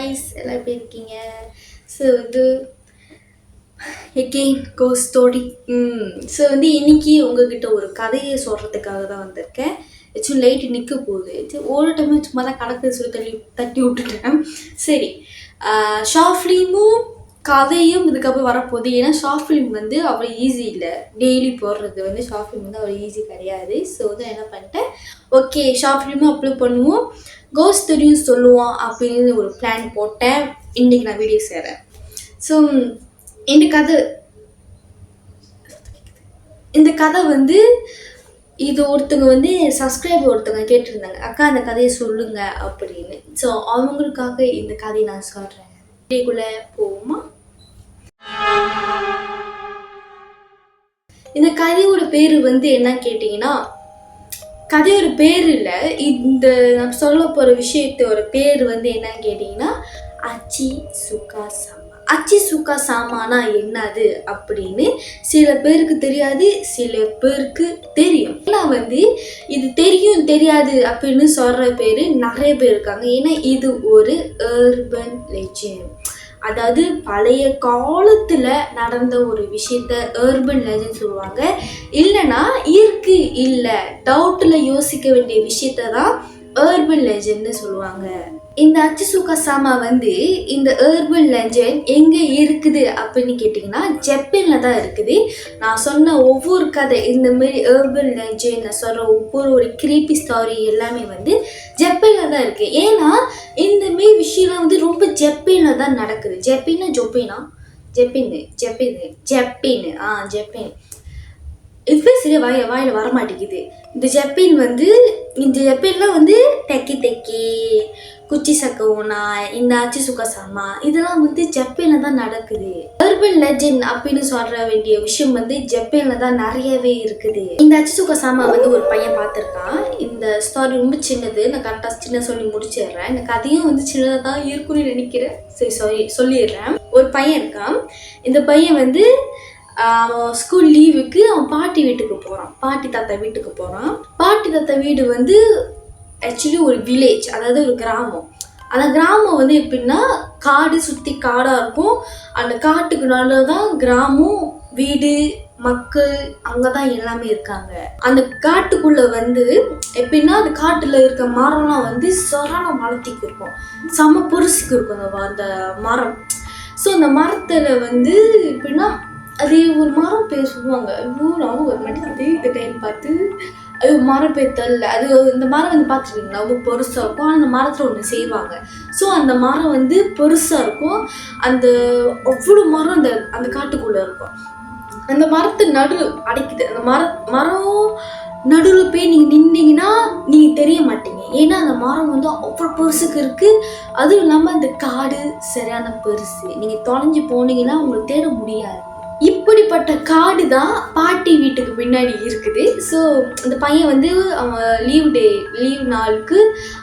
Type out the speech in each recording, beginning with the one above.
guys, எல்லாம் எப்படி இருக்கீங்க? ஸோ வந்து எகெயின் கோஸ்ட் ஸ்டோரி. ஸோ வந்து இன்னைக்கு உங்ககிட்ட ஒரு கதையை சொல்கிறதுக்காக தான் வந்திருக்கேன். ஆக்சுவலி லைட் நிற்க போகுது. ஒரு டைம் சும்மா தான் கணக்கு சொல்லி தட்டி விட்டுட்டேன். சரி, ஷார்ட் ஃபிலிமும் கதையும் இதுக்கப்புறம் வரப்போகுது. ஏன்னா ஷார்ட் ஃபிலிம் வந்து அவ்வளோ ஈஸி இல்லை, டெய்லி போடுறது வந்து ஷார்ட் ஃபிலிம் வந்து அவ்வளோ ஈஸி கிடையாது. ஸோ வந்து என்ன பண்ணிட்டேன், ஓகே ஷார்ட் ஃபிலிமும் அப்லோட் பண்ணுவோம், கோஸ்ட் ஸ்டோரியும் சொல்லுவோம் அப்படின்னு ஒரு பிளான் போட்டேன். இன்றைக்கி நான் வீடியோ செய்கிறேன். ஸோ இந்த கதை வந்து இது ஒருத்தங்க வந்து சப்ஸ்கிரைபர் ஒருத்தங்க கேட்டிருந்தாங்க, அக்கா அந்த கதையை சொல்லுங்க அப்படின்னு. ஸோ அவங்களுக்காக இந்த கதையை நான் சொல்கிறேன். வீடியோக்குள்ளே போவோமா? இந்த கதையோட பேர் வந்து என்ன கேட்டிங்கன்னா, கதையோட பேர் இல்லை, இந்த நான் சொல்ல போகிற விஷயத்தோட பேர் வந்து என்னன்னு கேட்டிங்கன்னா அச்சிசுகா சாமா. அச்சிசுகா சாமானா என்னது அப்படின்னு சில பேருக்கு தெரியாது, சில பேருக்கு தெரியும். ஏன்னா வந்து இது தெரியும் தெரியாது அப்படின்னு சொல்கிற பேர் நிறைய பேர் இருக்காங்க. ஏன்னா இது ஒரு அர்பன் லெஜெண்ட், அதாவது பழைய காலத்தில் நடந்த ஒரு விஷயத்த அர்பன் லெஜெண்ட் சொல்லுவாங்க. இல்லைன்னா இருக்கு இல்லை டவுட்டில் யோசிக்க வேண்டிய விஷயத்த தான் அர்பன் லெஜெண்ட்னு சொல்லுவாங்க. இந்த அச்சிசுகா சாமா வந்து இந்த அர்பன் லெஜெண்ட் எங்கே இருக்குது அப்படின்னு கேட்டிங்கன்னா ஜப்பானில் தான் இருக்குது. நான் சொன்ன ஒவ்வொரு கதை, இந்தமாரி அர்பன் லெஜெண்ட் நான் சொல்கிற ஒவ்வொரு கிரீப்பி ஸ்டோரி எல்லாமே வந்து ஜப்பானில் தான் இருக்குது. ஏன்னா இந்தமாரி விஷயம்லாம் வந்து ரொம்ப ஜப்பானில் தான் நடக்குது. ஜப்பான் இதுவே சரியா வாயில் வரமாட்டேங்குது. இந்த ஜப்பான்லாம் வந்து தெக்கி குச்சி சக்கோனா, இந்த அச்சிசுகா சாமா இதெல்லாம் வந்து ஜப்பானில் தான் நடக்குது. அர்பன் லெஜெண்ட் அப்படின்னு சொல்ற வேண்டிய விஷயம் வந்து ஜப்பானில் தான் நிறையவே இருக்குது. இந்த அச்சிசுகா சாமா வந்து ஒரு பையன் பார்த்துருக்கான். இந்த ஸ்டோரி ரொம்ப சின்னது, நான் கரெக்டாக சின்ன சொல்லி முடிச்சிடுறேன். இந்த கதையும் வந்து சின்னதாக தான் இருக்குன்னு நினைக்கிறேன். சரி சொல்லிடுறேன். ஒரு பையன் இருக்கான். இந்த பையன் வந்து அவன் ஸ்கூல் லீவுக்கு அவன் பாட்டி வீட்டுக்கு போகிறான், பாட்டி தாத்தா வீட்டுக்கு போகிறான். பாட்டி தாத்தா வீடு வந்து ஆக்சுவலி ஒரு வில்லேஜ், அதாவது ஒரு கிராமம். அந்த கிராமம் வந்து எப்படின்னா காடு, சுற்றி காடாக இருக்கும். அந்த காட்டுக்கு நடுவில் தான் கிராமம், வீடு, மக்கள் அங்கே தான் எல்லாமே இருக்காங்க. அந்த காட்டுக்குள்ளே வந்து எப்படின்னா அந்த காட்டில் இருக்க மரம்லாம் வந்து சொரண மரத்துக்கு இருக்கும், செம பெருசுக்கு இருக்கும் அந்த மரம். ஸோ அந்த மரத்தில் வந்து எப்படின்னா அது ஒரு மரம் பேர் சொல்லுவாங்க. நானும் ஒரு மாட்டேங்குது இந்த டைம் பார்த்து அது மரம் பேர் தெரியல. அது இந்த மரம் வந்து பார்த்துருக்கீங்களா, ரொம்ப பெருசாக இருக்கும். ஆனால் அந்த மரத்தில் ஒன்று செய்வாங்க. ஸோ அந்த மரம் வந்து பெருசாக இருக்கும். அந்த அவ்வளோ மரம் அந்த காட்டுக்குள்ளே இருக்கும். அந்த மரத்து நடு அடைக்குது. அந்த மரம் நடுவில் போய் நீங்கள் நின்னீங்கன்னா நீங்கள் தெரிய மாட்டீங்க. ஏன்னா அந்த மரம் வந்து அவ்வளோ பெருசுக்கு இருக்குது. அதுவும் இல்லாமல் அந்த காடு சரியான பெருசு. நீங்கள் தொலைஞ்சு போனீங்கன்னா உங்களுக்கு தேட முடியாது. இப்படிப்பட்ட காடு தான் பாட்டி வீட்டுக்கு பின்னாடி இருக்குது. ஸோ அந்த பையன் வந்து அவன் லீவ் நாளுக்கு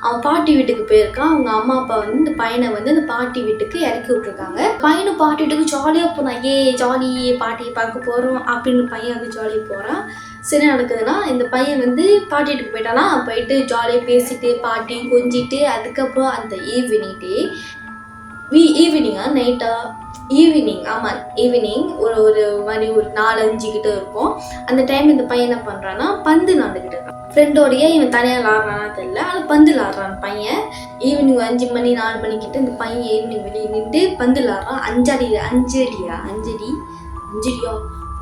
அவன் பாட்டி வீட்டுக்கு போயிருக்கான். அவங்க அம்மா அப்பா வந்து இந்த பையனை வந்து அந்த பாட்டி வீட்டுக்கு இறக்கி விட்ருக்காங்க. பையனை பாட்டி வீட்டுக்கு ஜாலியாக போனான். ஜாலி பாட்டியை பார்க்க போகிறோம் அப்படின்னு பையன் வந்து ஜாலியாக போகிறான். சரி நடக்குதுன்னா இந்த பையன் வந்து பாட்டி வீட்டுக்கு போயிட்டானா, போயிட்டு ஜாலியாக பேசிட்டு பாட்டி கொஞ்சிட்டு அதுக்கப்புறம் அந்த ஈவினிங் ஒரு மாதிரி ஒரு 4-5 கிட்ட இருக்கும். அந்த டைம் இந்த பையன் என்ன பண்ணுறான்னா பந்து விளாண்டுக்கிட்டு இருக்கான் ஃப்ரெண்டோடைய. இவன் தனியாக விளாட்றானா தெரியல, ஆனால் பந்து விளாட்றான் பையன். ஈவினிங் 5 மணி 4 மணிக்கிட்ட இந்த பையன் ஈவினிங் வெளியே நின்று பந்து விளாட்றான். 5 அடியா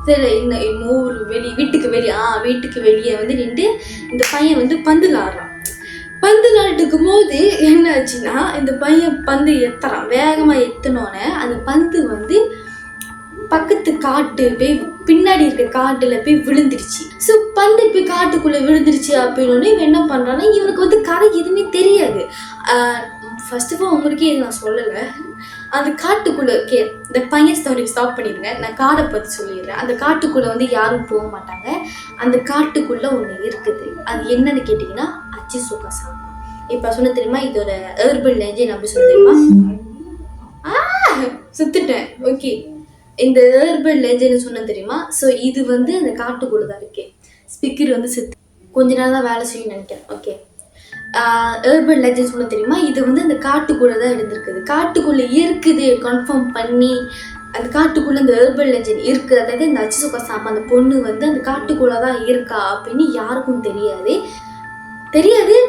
சரி, இன்னொரு வீட்டுக்கு வெளியே வந்து நின்று இந்த பையன் வந்து பந்து விளாட்றான். பந்து விளாட்டுக்கும் போது என்ன ஆச்சுன்னா, இந்த பையன் பந்து எத்துறான். வேகமாக எத்தினோன்னே அந்த பந்து வந்து பக்கத்து காட்டு போய் பின்னாடி இருக்க காட்டுல போய் விழுந்துருச்சு. ஸோ பந்து போய் காட்டுக்குள்ளே விழுந்துருச்சு அப்படின்னு இவன் என்ன பண்ணுறான்னா, இவனுக்கு வந்து கதை எதுவுமே தெரியாது. ஃபர்ஸ்ட் ஆஃப் ஆல் உங்களுக்கே இது நான் சொல்லலை. அந்த காட்டுக்குள்ளே இந்த பையன் ஸ்டோரி ஸ்டாப் பண்ணிடுங்க, நான் காடை பற்றி சொல்லிடுறேன். அந்த காட்டுக்குள்ளே வந்து யாரும் போக மாட்டாங்க. அந்த காட்டுக்குள்ளே ஒன்று இருக்குது. அது என்னன்னு கேட்டிங்கன்னா அச்சிசுகா சாமா. இப்போ சொன்ன தெரியுமா, இதோட அர்பன் லெஜெண்ட் அப்படி சொல்ல தெரியுமா? சுத்துட்டேன். ஓகே, இந்த அர்பன் லெஜெண்ட் சொன்ன தெரியுமா? ஸோ இது வந்து அந்த காட்டுக்குள்ளே தான் இருக்கே. ஸ்பீக்கர் வந்து கொஞ்ச நேரம் தான் வேலை செய்யணும்னு நினைக்கிறேன். ஓகே, அர்பன் லெஜெண்ட்ஸ் ஒன்று தெரியுமா, இது வந்து அந்த காட்டுக்குள்ளே தான் இருந்திருக்குது. காட்டுக்குள்ளே இருக்குது கன்ஃபார்ம் பண்ணி அந்த காட்டுக்குள்ளே அந்த அர்பன் லெஜெண்ட் இருக்குது. அதாவது இந்த அச்சிசுகா சாமா அந்த பொண்ணு வந்து அந்த காட்டுக்குள்ளே தான் இருக்கா அப்படின்னு யாருக்கும் தெரியாது.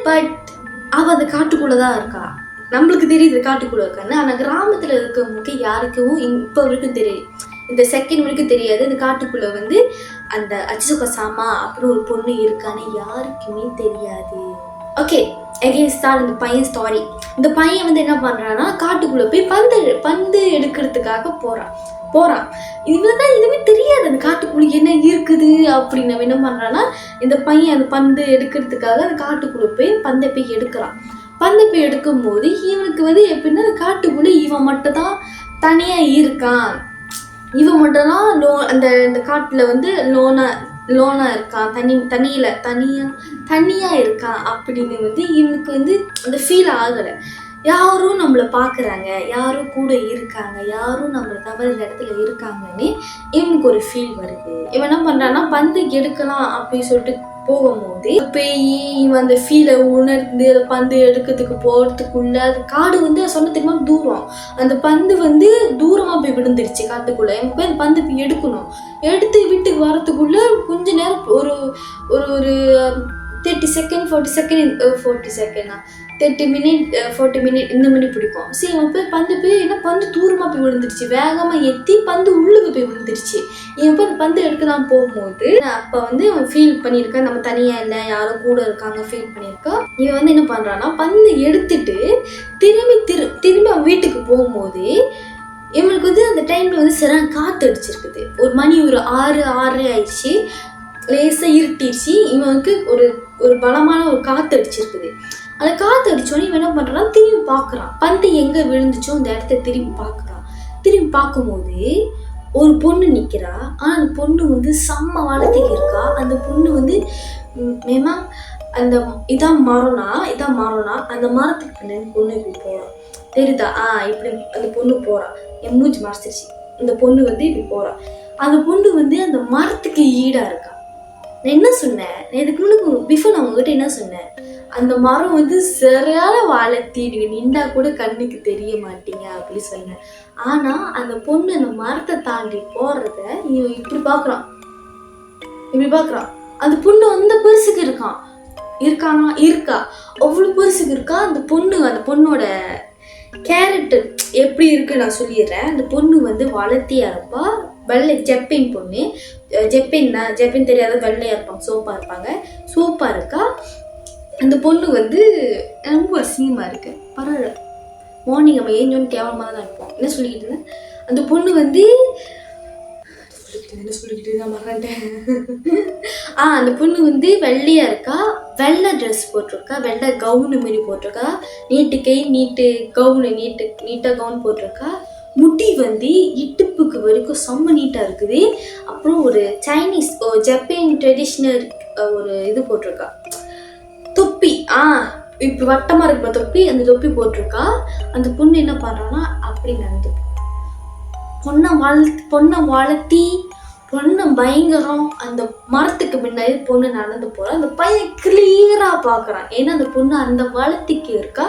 பட் அவள் அந்த காட்டுக்குள்ளே தான் இருக்கா. நம்மளுக்கு தெரியுது காட்டுக்குள்ளே இருக்கான்னு. ஆனால் கிராமத்தில் இருக்கவங்களுக்கு யாருக்கும் இப்போ வரைக்கும் தெரியும், இந்த செகண்ட் வரைக்கும் தெரியாது இந்த காட்டுக்குள்ளே வந்து அந்த அச்சிசுகா சாமா அப்படின்னு ஒரு பொண்ணு இருக்கான்னு யாருக்குமே தெரியாது. ஓகே, அகெயின் ஸ்டார்ட் இந்த பையன் ஸ்டாரி. இந்த பையன் வந்து என்ன பண்ணுறான்னா காட்டுக்குள்ளே போய் பந்து எடுக்கிறதுக்காக போகிறான். இவன் தான் எதுவுமே தெரியாது அந்த காட்டுக்குள்ளே என்ன இருக்குது அப்படின்னு. என்ன பண்ணுறான்னா இந்த பையன் அந்த பந்து எடுக்கிறதுக்காக அந்த காட்டுக்குள்ளே போய் பந்தை போய் எடுக்கிறான். பந்தை போய் எடுக்கும் போது இவனுக்கு வந்து எப்படின்னா அந்த காட்டுக்குள்ளே இவன் மட்டும் தான் தனியாக இருக்கான். இவன் மட்டும்தான் அந்த காட்டில் வந்து லோனா இருக்கான், தனியாக இருக்கான் அப்படின்னு வந்து இவனுக்கு வந்து அந்த ஃபீல் ஆகலை. யாரும் நம்மளை பார்க்குறாங்க, யாரும் கூட இருக்காங்க, யாரும் நம்மளை தவிர இந்த இடத்துல இருக்காங்கன்னு இவனுக்கு ஒரு ஃபீல் வருது. இவன் என்ன பண்ணுறான்னா பந்து எடுக்கலாம் அப்படின்னு சொல்லிட்டு போகும்போது பேய் இவன் அந்த ஃபீலை உணர்ந்து பந்து எடுக்கிறதுக்கு போகிறதுக்குள்ள அது காடு வந்து சொன்ன தெரியுமா தூரம். அந்த பந்து வந்து தூரமாக போய் விழுந்துருச்சு காட்டுக்குள்ளே. இவன் போய் அந்த பந்து போய் எடுத்து வீட்டுக்கு வரத்துக்குள்ள கொஞ்ச நேரம் ஒரு 30 செகண்ட் 30 மினிட் 40 மினிட் இந்த மாதிரி பிடிக்கும். சரி, இவன் போய் பந்து தூரமாக போய் விழுந்துருச்சு. வேகமாக எத்தி பந்து உள்ளுக்கு போய் விழுந்துருச்சு. இவன் போய் அந்த பந்து எடுக்கலாம் போகும்போது அப்போ வந்து அவன் ஃபீல் பண்ணியிருக்கான், நம்ம தனியாக இல்லை யாரும் கூட இருக்காங்க ஃபீல் பண்ணியிருக்கான். இவன் வந்து என்ன பண்ணுறான்னா பந்து எடுத்துட்டு திரும்பி அவன் வீட்டுக்கு போகும்போது இவனுக்கு வந்து அந்த டைமில் வந்து சரியான காற்று அடிச்சிருக்குது. ஒரு மணி ஒரு 6:30 ஆயிடுச்சு. லேசாக இருட்டிடுச்சு. இவனுக்கு ஒரு பலமான ஒரு காற்று அடிச்சிருக்குது. அந்த காற்று அடித்தோடனே இவன் என்ன பண்ணுறான், திரும்பி பார்க்குறான். பந்து எங்கே விழுந்துச்சோ அந்த இடத்த திரும்பி பார்க்குறான். திரும்பி பார்க்கும்போது ஒரு பொண்ணு நிற்கிறா. ஆனால் அந்த பொண்ணு வந்து செம்ம வளர்த்திக்கு இருக்கா. அந்த பொண்ணு வந்து மேமா இதான் மரம்னா அந்த மரத்துக்கு பின்னாடி பொண்ணு இப்படி போகிறான். தெரியுதா? இப்படி அந்த பொண்ணு போகிறான். என் மூஞ்சி மறைச்சிருச்சு. இந்த பொண்ணு வந்து இப்படி போகிறான். அந்த பொண்ணு வந்து அந்த மரத்துக்கு ஈடாக இருக்கா. நான் என்ன சொன்னேன், இதுக்கு முன்னாடி பிஃபோர் நான் உங்ககிட்ட என்ன சொன்னேன், அந்த மரம் வந்து சரியான வளர்த்தி நீங்கள் நின்றா கூட கண்ணுக்கு தெரிய மாட்டீங்க அப்படி சொன்னேன். ஆனால் அந்த பொண்ணு அந்த மரத்தை தாண்டி போகிறத இவன் இப்படி பார்க்குறான். அந்த பொண்ணு அந்த பெருசுக்கு இருக்கா அவ்வளோ பெருசுக்கு இருக்கா. அந்த பொண்ணோட கேரக்டர் எப்படி இருக்கு நான் சொல்லிடுறேன். அந்த பொண்ணு வந்து வளர்த்தியா இருப்பா. வெள்ளை ஜெப்பின் பொண்ணு. ஜெப்பின் தெரியாத வெள்ளையா இருப்பாங்க, சோப்பா இருக்கா. அந்த பொண்ணு வந்து ரொம்ப அசிங்கமாக இருக்கு. பரவாயில்ல, மார்னிங் நம்ம ஏஞ்சோன்னு கேவலமாக தான் இருப்போம். என்ன சொல்லிக்கிட்டு இருந்தேன், அந்த பொண்ணு வந்து நான் மறந்துட்டேன். அந்த பொண்ணு வந்து வெள்ளையாக இருக்கா. வெள்ளை ட்ரெஸ் போட்டிருக்கா. வெள்ளை கவுனு மாரி போட்டிருக்கா. நீட்டாக கவுன் போட்டிருக்கா. முடி வந்து இடுப்புக்கு வரைக்கும் செம்ம நீட்டாக இருக்குது. அப்புறம் ஒரு ஜப்பான் ட்ரெடிஷ்னல் ஒரு இது போட்டிருக்கா, தொப்பி. இப்போ வட்டமாக இருக்கிற தொப்பி, அந்த தொப்பி போட்டிருக்கா. அந்த பொண்ணு என்ன பண்ணுறான்னா அப்படி நடந்து பொண்ணை பயங்கரம். அந்த மரத்துக்கு முன்னாடி பொண்ணு நடந்து போகிறா. அந்த பையன் கிளியராக பார்க்குறான். ஏன்னா அந்த பொண்ணு அந்த வளர்த்திக்கு இருக்கா.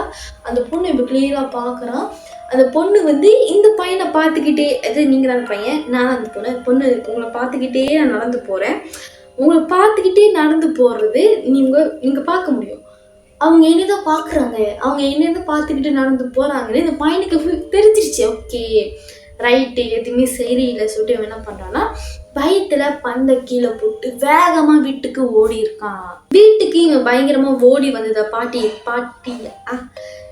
அந்த பொண்ணு இப்போ கிளியராக பார்க்குறான். அந்த பொண்ணு வந்து இந்த பையனை பார்த்துக்கிட்டே, நீங்கள் தான் பையன், நான் அந்த பொண்ணு உங்களை பார்த்துக்கிட்டே நான் நடந்து போகிறேன். உங்களை பார்த்துக்கிட்டே நடந்து போகிறது நீங்கள் பார்க்க முடியும். அவங்க என்னதான் பார்க்குறாங்க, அவங்க என்னதான் பார்த்துக்கிட்டு நடந்து போகிறாங்கன்னு இந்த பையனுக்கு தெரிஞ்சிருச்சு. ஓகே ரைட்டு, எதுவுமே சரியில்லை சொல்லிட்டு இவன் என்ன பண்ணுறான்னா பயத்தில் பந்தை கீழே போட்டு வேகமாக வீட்டுக்கு ஓடி இருக்கான். வீட்டுக்கு இவன் பயங்கரமாக ஓடி வந்ததை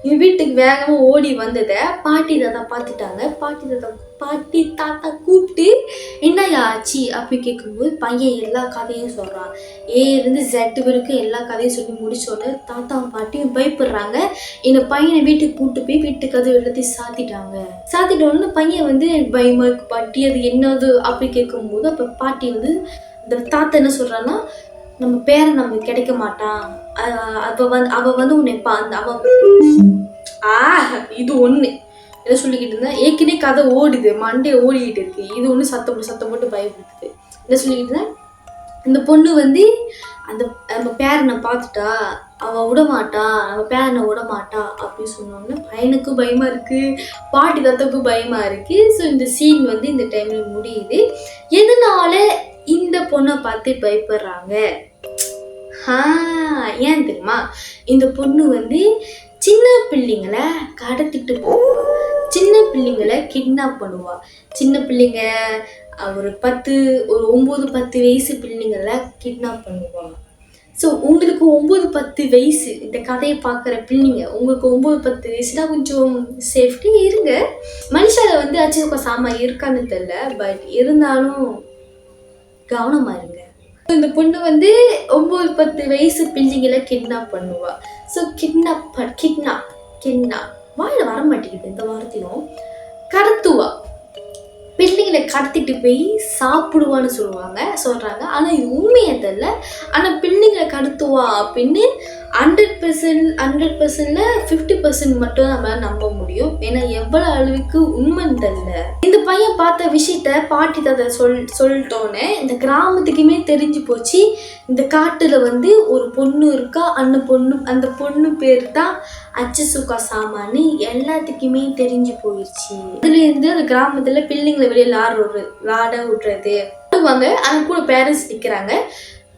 இவன் வீட்டுக்கு வேகமாக ஓடி வந்ததை பாட்டி தாத்தா பார்த்துட்டாங்க. பாட்டி தாத்தா கூப்பிட்டு என்னையா ஆச்சு அப்படி கேட்கும்போது பையன் எல்லா கதையும் சொல்கிறான். இருந்து Z வரைக்கும் எல்லா கதையும் சொல்லி முடிச்சோட தாத்தாவும் பாட்டியும் பயப்படுறாங்க. இந்த பையனை வீட்டுக்கு கூப்பிட்டு போய் வீட்டு கதை எல்லாத்தையும் சாத்திட்டோன்னு பையன் வந்து எனக்கு பயமா இருக்கு பாட்டி, அது என்னது அப்படி கேட்கும்போது அப்போ பாட்டி வந்து இந்த தாத்தா என்ன சொல்கிறான்னா, நம்ம பேரன் நமக்கு கிடைக்க மாட்டான், அவ வந்து உன்னை இது ஒன்று என்ன சொல்லிக்கிட்டு இருந்தேன். ஏற்கனவே கதை ஓடுது, மண்டே ஓடிக்கிட்டு இருக்கு. இது ஒன்று சத்தம் போட்டு பயப்படுத்துது. என்ன சொல்லிக்கிட்டு இருந்தேன், இந்த பொண்ணு வந்து அந்த நம்ம பேரனை பார்த்துட்டா அவள் விடமாட்டா, நம்ம பேரனை விடமாட்டா அப்படின்னு சொன்னோன்னே பையனுக்கும் பயமாக இருக்குது, பாட்டி தத்தக்கும் பயமாக இருக்குது. ஸோ இந்த சீன் வந்து இந்த டைமில் முடியுது. எதனால இந்த பொண்ணை பார்த்து பயப்படுறாங்க? ஏன் தெரியுமா? இந்த பொண்ணு வந்து சின்ன பிள்ளைங்களை கடத்திட்டு போவா, சின்ன பிள்ளைங்களை கிட்னாப் பண்ணுவா. சின்ன பிள்ளைங்க ஒரு 9-10 வயசு பிள்ளைங்களை கிட்னாப் பண்ணுவாங்க. ஸோ உங்களுக்கு 9-10 வயசு இந்த கதையை பார்க்குற பிள்ளைங்க, உங்களுக்கு 9-10 வயசுனா கொஞ்சம் சேஃப்டி இருங்க. மனுஷால வந்து அச்சுக்க சாமா இருக்கான்னு தெரியல, பட் இருந்தாலும் கவனமாக இருங்க. இந்த பொண்ணு வந்து 9-10 வயசு பிள்ளைங்களை கிட்னாப் பண்ணுவா. ஸோ கிட்னாப் வாயில் வர மாட்டேங்குது இந்த வார்த்தையும். கடத்துவா, பிள்ளைங்களை கடத்திட்டு போய் சாப்பிடுவான்னு சொல்கிறாங்க. ஆனால் இது உண்மையை தெரியல. ஆனால் பிள்ளைங்களை கடத்துவா அப்படின்னு 100%ல 50% மட்டும் நம்ம நம்ப முடியும். ஏன்னா எவ்வளோ அளவுக்கு உண்மைன்னு தெரியல. இந்த பையன் பார்த்த விஷயத்த பாட்டி தாத்தா சொல்லிட்டோன்னே இந்த கிராமத்துக்குமே தெரிஞ்சு போச்சு. இந்த காட்டில் வந்து ஒரு பொண்ணு இருக்கா, அந்த பொண்ணு பேர் தான் அச்சுசுகா சாமான்னு எல்லாத்துக்குமே தெரிஞ்சு போயிடுச்சு. அதுலேருந்து அந்த கிராமத்தில் பிள்ளைங்களை வெளியே விளாட விடுறது வாங்க. அது கூட பேரண்ட்ஸ் நிற்கிறாங்க.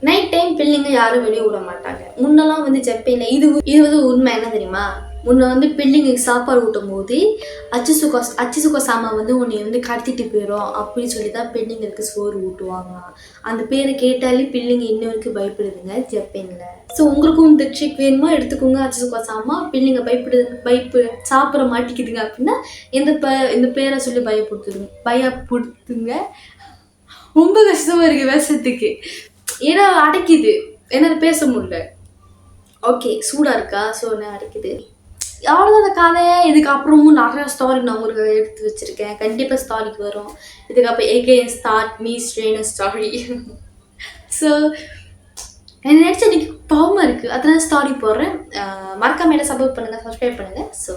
நைட் டைம் பிள்ளைங்க யாரும் வெளியே விட மாட்டாங்க. முன்னெல்லாம் வந்து ஜப்பான்ல இது வந்து உண்மை. என்ன தெரியுமா? முன்ன வந்து பிள்ளைங்களுக்கு சாப்பாடு ஊட்டும் போது அச்சுசுகா சாமா வந்து உன்னை வந்து கடத்திட்டு போயிடும் அப்படின்னு சொல்லி தான் பிள்ளைங்களுக்கு சோறு ஊட்டுவாங்க. அந்த பேரை கேட்டாலே பிள்ளைங்க இன்ன வரைக்கும் பயப்படுதுங்க ஜப்பான்ல. ஸோ உங்களுக்கும் இந்த ட்ரிக் வேணுமா எடுத்துக்கோங்க. அச்சுசுகா சாமா பிள்ளைங்க சாப்பிட மாட்டிக்குதுங்க அப்படின்னா இந்த பேரை சொல்லி பயப்படுத்துங்க. ரொம்ப கஷ்டமா இருக்கு பேசுறதுக்கு, ஏன்னா அடைக்குது, என்னால் பேச முடியல. ஓகே, சூடாக இருக்கா? ஸோ என்ன அடைக்குது. அவ்வளோதான் அந்த கதையை. இதுக்கப்புறமும் நிறையா ஸ்டாரி நான் உங்களுக்கு எடுத்து வச்சுருக்கேன். கண்டிப்பாக ஸ்டாரிக்கு வரும். இதுக்கப்புறம் again start me strain story. So என்ன நினச்சா எனக்கு பாவமாக இருக்குது, அதெல்லாம் ஸ்டாரி போடுறேன். மறக்காம என்ன சப்போர்ட் பண்ணுங்கள், சப்ஸ்கிரைப் பண்ணுங்கள். ஸோ